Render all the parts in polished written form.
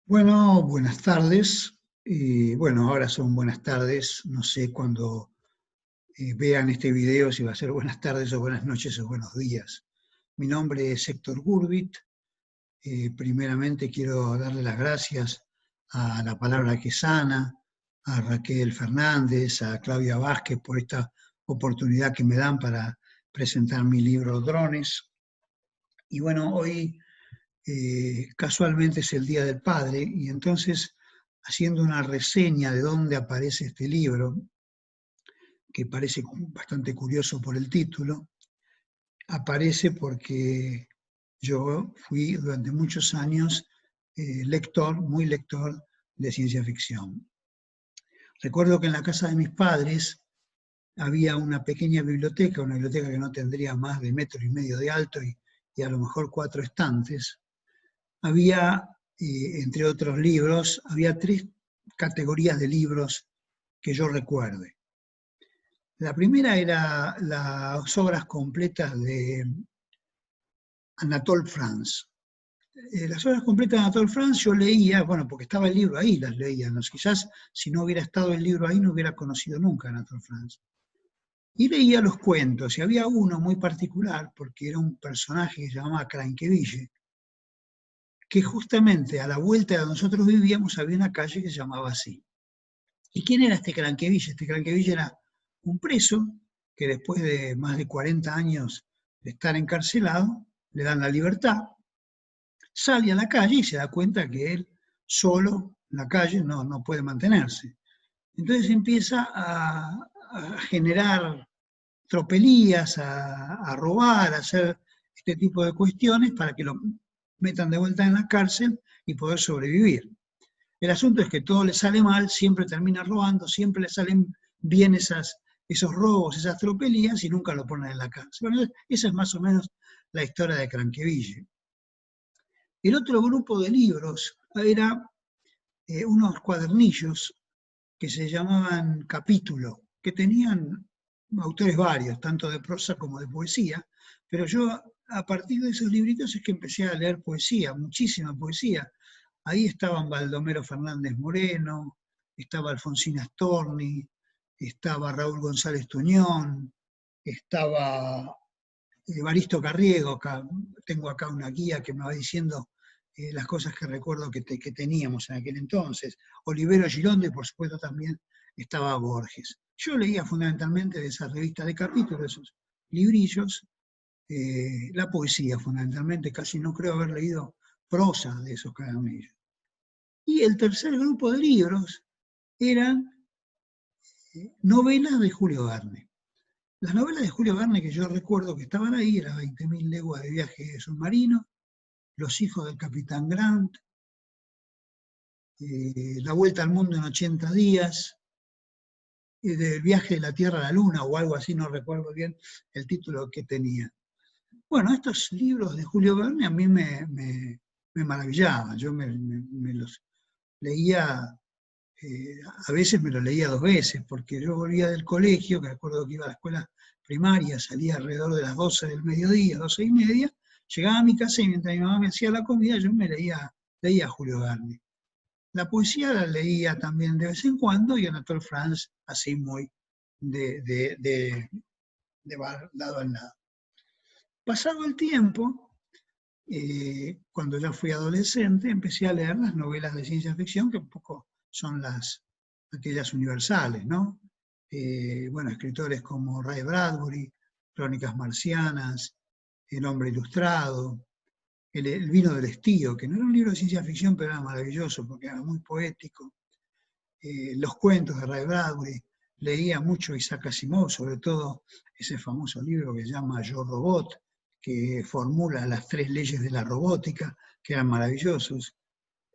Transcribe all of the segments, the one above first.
Bueno, buenas tardes. Bueno, ahora son buenas tardes. No sé cuando vean este video si va a ser buenas tardes o buenas noches o buenos días. Mi nombre es Héctor Gurbit. Primeramente quiero darle las gracias a La Palabra que Sana, a Raquel Fernández, a Claudia Vázquez por esta oportunidad que me dan para presentar mi libro Drones. Y bueno, hoy casualmente es el Día del Padre, y entonces, haciendo una reseña de dónde aparece este libro, que parece bastante curioso por el título, aparece porque yo fui durante muchos años lector, muy lector de ciencia ficción. Recuerdo que en la casa de mis padres había una pequeña biblioteca, una biblioteca que no tendría más de 1,5 metros de alto y a lo mejor 4 estantes. Había, entre otros libros, había 3 categorías de libros que yo recuerde. La primera era las obras completas de Anatole France. Las obras completas de Anatole France yo leía, bueno, porque estaba el libro ahí, las leía. ¿No? Quizás si no hubiera estado el libro ahí no hubiera conocido nunca a Anatole France. Y leía los cuentos, y había uno muy particular, porque era un personaje que se llamaba Cranqueville, que justamente a la vuelta de donde nosotros vivíamos había una calle que se llamaba así. ¿Y quién era este Cranqueville? Este Cranqueville era un preso que después de más de 40 años de estar encarcelado, le dan la libertad, sale a la calle y se da cuenta que él solo en la calle no puede mantenerse. Entonces empieza a generar tropelías, a robar, a hacer este tipo de cuestiones para que lo metan de vuelta en la cárcel y poder sobrevivir. El asunto es que todo le sale mal, siempre termina robando, siempre le salen bien esos robos, esas tropelías, y nunca lo ponen en la cárcel. Bueno, esa es más o menos la historia de Cranqueville. El otro grupo de libros era unos cuadernillos que se llamaban capítulo, que tenían autores varios, tanto de prosa como de poesía, pero yo a partir de esos libritos es que empecé a leer poesía, muchísima poesía. Ahí estaban Baldomero Fernández Moreno, estaba Alfonsina Storni, estaba Raúl González Tuñón, estaba Evaristo Carriego. Tengo acá una guía que me va diciendo las cosas que recuerdo que teníamos en aquel entonces. Olivero Girondo, y por supuesto también estaba Borges. Yo leía fundamentalmente de esa revista de capítulos, esos librillos, la poesía fundamentalmente, casi no creo haber leído prosa de esos caramillos. Y el tercer grupo de libros eran novelas de Julio Verne. Las novelas de Julio Verne que yo recuerdo que estaban ahí eran 20.000 leguas de viaje submarino, Los hijos del capitán Grant, La vuelta al mundo en 80 días, del viaje de la Tierra a la Luna o algo así, no recuerdo bien el título que tenía. Bueno, estos libros de Julio Verne a mí me maravillaban. Yo me los leía, a veces me los leía 2 veces, porque yo volvía del colegio, que recuerdo que iba a la escuela primaria, salía alrededor de las 12 del mediodía, 12:30, llegaba a mi casa y mientras mi mamá me hacía la comida, yo me leía Julio Verne. La poesía la leía también de vez en cuando, y Anatole France así muy de lado en lado. Pasado el tiempo, cuando ya fui adolescente, empecé a leer las novelas de ciencia ficción, que un poco son aquellas universales, ¿no? Bueno, escritores como Ray Bradbury, Crónicas Marcianas, El hombre ilustrado, El vino del estío, que no era un libro de ciencia ficción, pero era maravilloso porque era muy poético. Los cuentos de Ray Bradbury, leía mucho Isaac Asimov, sobre todo ese famoso libro que se llama Yo Robot, que formula las 3 leyes de la robótica, que eran maravillosos.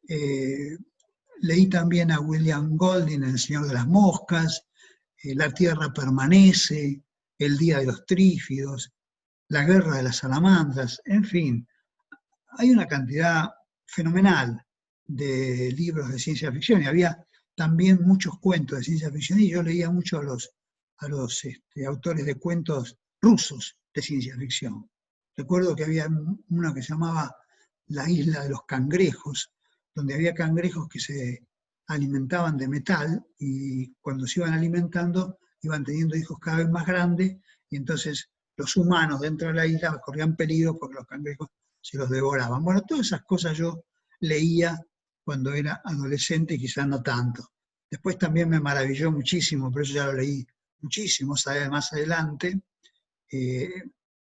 Leí también a William Golding, El Señor de las Moscas, La Tierra Permanece, El Día de los Trífidos, La Guerra de las Salamandras, en fin. Hay una cantidad fenomenal de libros de ciencia ficción, y había también muchos cuentos de ciencia ficción, y yo leía mucho a los autores de cuentos rusos de ciencia ficción. Recuerdo que había uno que se llamaba La isla de los cangrejos, donde había cangrejos que se alimentaban de metal y cuando se iban alimentando iban teniendo hijos cada vez más grandes y entonces los humanos dentro de la isla corrían peligro porque los cangrejos se los devoraban. Bueno, todas esas cosas yo leía cuando era adolescente y quizás no tanto. Después también me maravilló muchísimo, pero eso ya lo leí muchísimo más adelante, eh,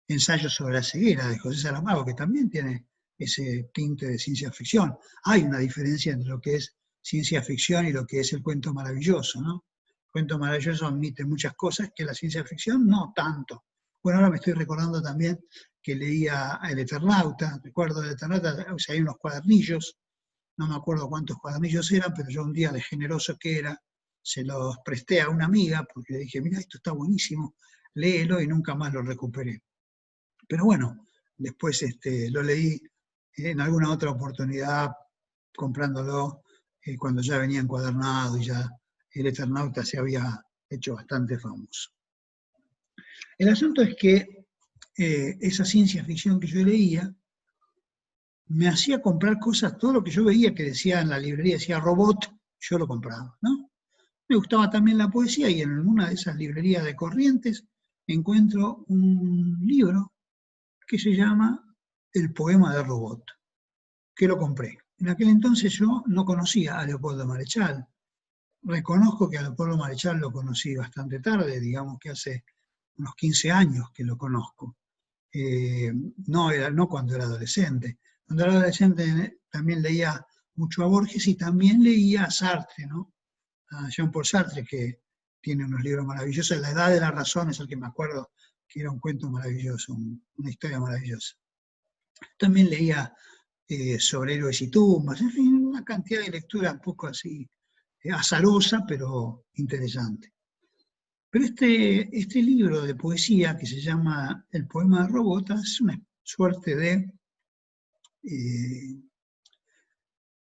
Ensayos sobre la ceguera de José Saramago, que también tiene ese tinte de ciencia ficción. Hay una diferencia entre lo que es ciencia ficción y lo que es el cuento maravilloso, ¿no? El cuento maravilloso admite muchas cosas que la ciencia ficción no tanto. Bueno, ahora me estoy recordando también que leía El Eternauta, recuerdo El Eternauta, o sea, hay unos cuadernillos, no me acuerdo cuántos cuadernillos eran, pero yo un día de generoso que era, se los presté a una amiga porque le dije, mira, esto está buenísimo, léelo y nunca más lo recuperé. Pero bueno, después lo leí en alguna otra oportunidad comprándolo cuando ya venía encuadernado y ya el Eternauta se había hecho bastante famoso. El asunto es que esa ciencia ficción que yo leía me hacía comprar cosas, todo lo que yo veía que decía en la librería, decía robot, yo lo compraba, ¿no? Me gustaba también la poesía y en una de esas librerías de Corrientes encuentro un libro que se llama El poema de Robot, que lo compré. En aquel entonces yo no conocía a Leopoldo Marechal. Reconozco que a Leopoldo Marechal lo conocí bastante tarde, digamos que hace unos 15 años que lo conozco. No cuando era adolescente. Cuando era adolescente también leía mucho a Borges y también leía a Sartre, ¿no? A Jean-Paul Sartre, que tiene unos libros maravillosos. La edad de la razón es el que me acuerdo que era un cuento maravilloso, una historia maravillosa. También leía sobre héroes y tumbas, en fin, una cantidad de lectura un poco así azarosa, pero interesante. Pero este libro de poesía que se llama El poema de Robot es una suerte de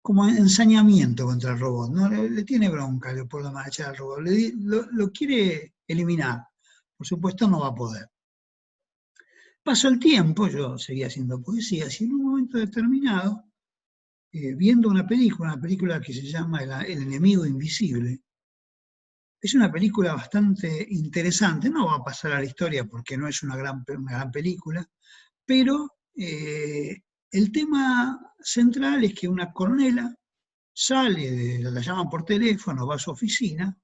como ensañamiento contra el robot, ¿no? Le tiene bronca Leopoldo Marechal al robot, lo quiere eliminar, por supuesto no va a poder. Pasó el tiempo, yo seguía haciendo poesía, y en un momento determinado, viendo una película que se llama El enemigo invisible, es una película bastante interesante, no va a pasar a la historia porque no es una gran película, pero el tema central es que una coronela la llaman por teléfono, va a su oficina,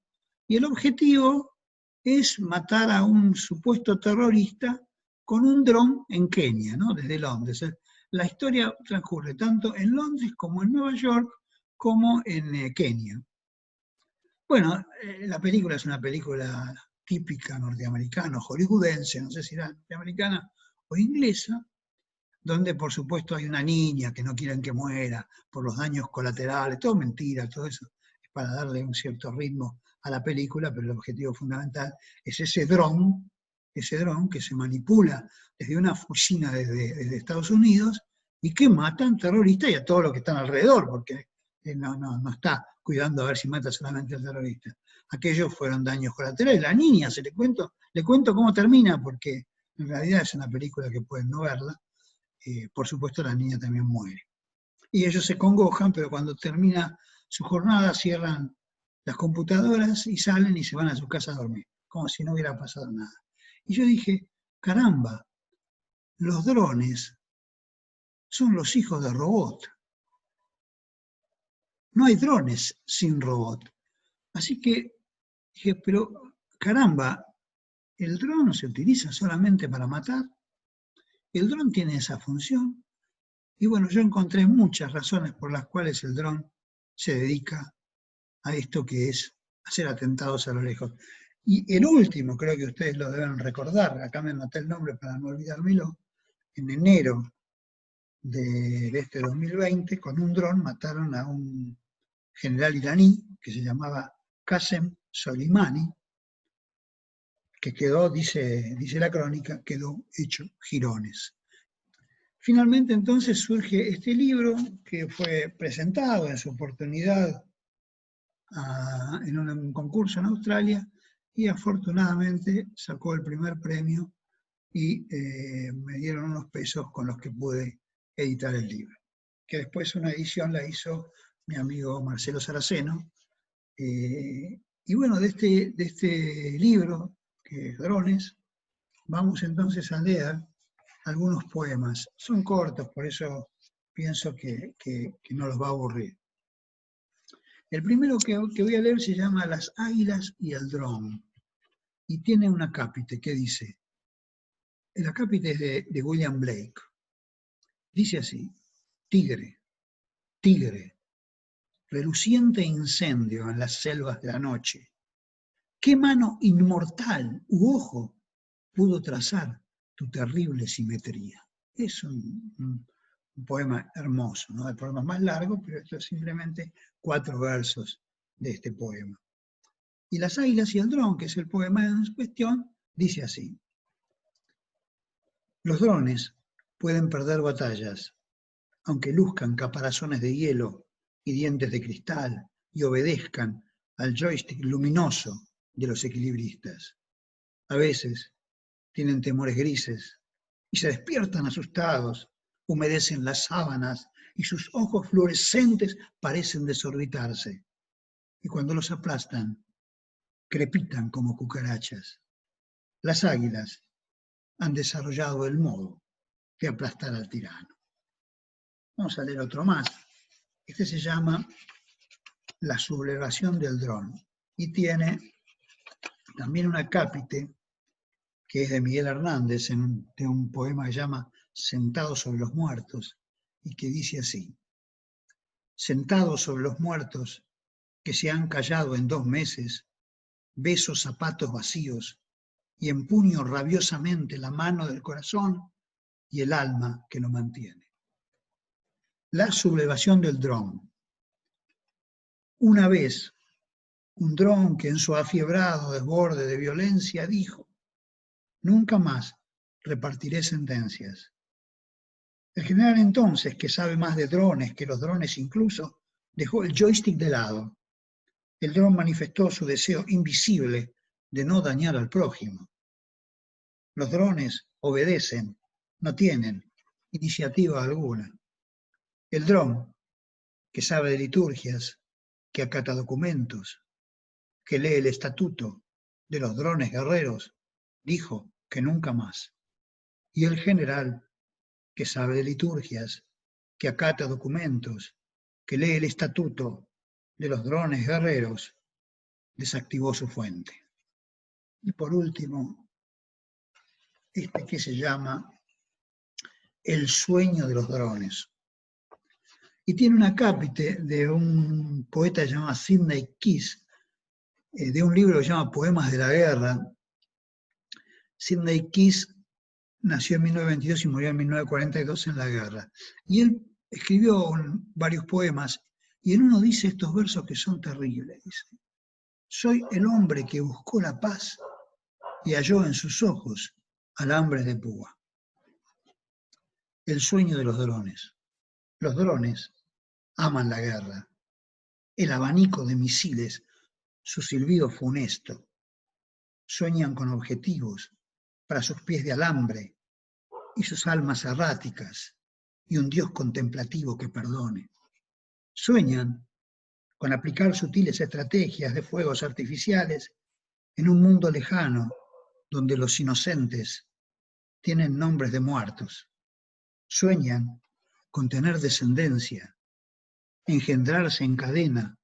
y el objetivo es matar a un supuesto terrorista con un dron en Kenia, ¿no? Desde Londres. La historia transcurre tanto en Londres como en Nueva York como en Kenia. Bueno, la película es una película típica norteamericana, hollywoodense, no sé si era norteamericana o inglesa, donde por supuesto hay una niña que no quieren que muera por los daños colaterales, todo mentira, todo eso es para darle un cierto ritmo a la película, pero el objetivo fundamental es ese dron que se manipula desde una oficina desde Estados Unidos y que matan terroristas y a todos los que están alrededor, porque no está cuidando a ver si mata solamente al terrorista. Aquellos fueron daños colaterales. La niña, le cuento cómo termina, porque en realidad es una película que pueden no verla. Por supuesto la niña también muere. Y ellos se congojan, pero cuando termina su jornada cierran las computadoras y salen y se van a su casa a dormir, como si no hubiera pasado nada. Y yo dije, caramba, los drones son los hijos de robot. No hay drones sin robot. Así que dije, pero caramba, ¿el dron se utiliza solamente para matar? ¿El dron tiene esa función? Y bueno, yo encontré muchas razones por las cuales el dron se dedica a esto que es hacer atentados a lo lejos. Y el último, creo que ustedes lo deben recordar, acá me anoté el nombre para no olvidármelo, en enero de este 2020, con un dron mataron a un general iraní que se llamaba Qasem Soleimani, que quedó, dice la crónica, quedó hecho jirones. Finalmente entonces surge este libro que fue presentado en su oportunidad en un concurso en Australia y afortunadamente sacó el primer premio y me dieron unos pesos con los que pude editar el libro. que después una edición la hizo mi amigo Marcelo Saraceno. Y bueno, de este libro, que es Drones, vamos entonces a leer algunos poemas. Son cortos, por eso pienso que no los va a aburrir. El primero que voy a leer se llama Las águilas y el dron, y tiene un acápite que dice, el acápite es de William Blake, dice así, tigre, tigre, reluciente incendio en las selvas de la noche, ¿qué mano inmortal u ojo pudo trazar tu terrible simetría? Es un poema hermoso, ¿no? El poema es más largo, pero esto es simplemente 4 versos de este poema. Y Las águilas y el dron, que es el poema en cuestión, dice así. Los drones pueden perder batallas, aunque luzcan caparazones de hielo y dientes de cristal y obedezcan al joystick luminoso de los equilibristas. A veces tienen temores grises y se despiertan asustados, humedecen las sábanas y sus ojos fluorescentes parecen desorbitarse. Y cuando los aplastan, crepitan como cucarachas. Las águilas han desarrollado el modo de aplastar al tirano. Vamos a leer otro más. Este se llama La sublevación del dron y tiene también un acápite que es de Miguel Hernández, de un poema que se llama Sentados sobre los muertos, y que dice así, sentados sobre los muertos que se han callado en 2 meses, beso zapatos vacíos y empuño rabiosamente la mano del corazón y el alma que lo mantiene. La sublevación del dron. Una vez, un dron que en su afiebrado desborde de violencia dijo, nunca más repartiré sentencias. El general entonces, que sabe más de drones que los drones incluso, dejó el joystick de lado. El dron manifestó su deseo invisible de no dañar al prójimo. Los drones obedecen, no tienen iniciativa alguna. El dron, que sabe de liturgias, que acata documentos, que lee el estatuto de los drones guerreros, dijo que nunca más. Y el general, que sabe de liturgias, que acata documentos, que lee el estatuto de los drones guerreros, desactivó su fuente. Y por último, este que se llama El sueño de los drones. Y tiene un acápite de un poeta llamado Sidney Kiss, de un libro que se llama Poemas de la Guerra. Sidney Kiss nació en 1922 y murió en 1942 en la guerra. Y él escribió varios poemas, y en uno dice estos versos que son terribles. Dice, soy el hombre que buscó la paz y halló en sus ojos alambres de púa. El sueño de los drones. Los drones aman la guerra. El abanico de misiles, su silbido funesto. Sueñan con objetivos para sus pies de alambre y sus almas erráticas y un Dios contemplativo que perdone. Sueñan con aplicar sutiles estrategias de fuegos artificiales en un mundo lejano donde los inocentes tienen nombres de muertos. Sueñan con tener descendencia, engendrarse en cadena,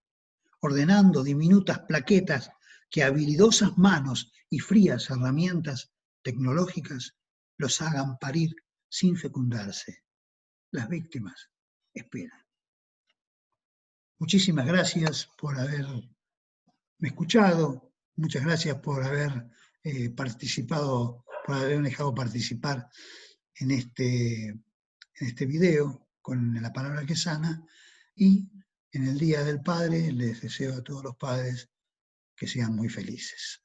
ordenando diminutas plaquetas que habilidosas manos y frías herramientas tecnológicas los hagan parir sin fecundarse. Las víctimas esperan. Muchísimas gracias por haberme escuchado, muchas gracias por haber participado, por haberme dejado participar en este video con la palabra que sana, y en el Día del Padre les deseo a todos los padres que sean muy felices.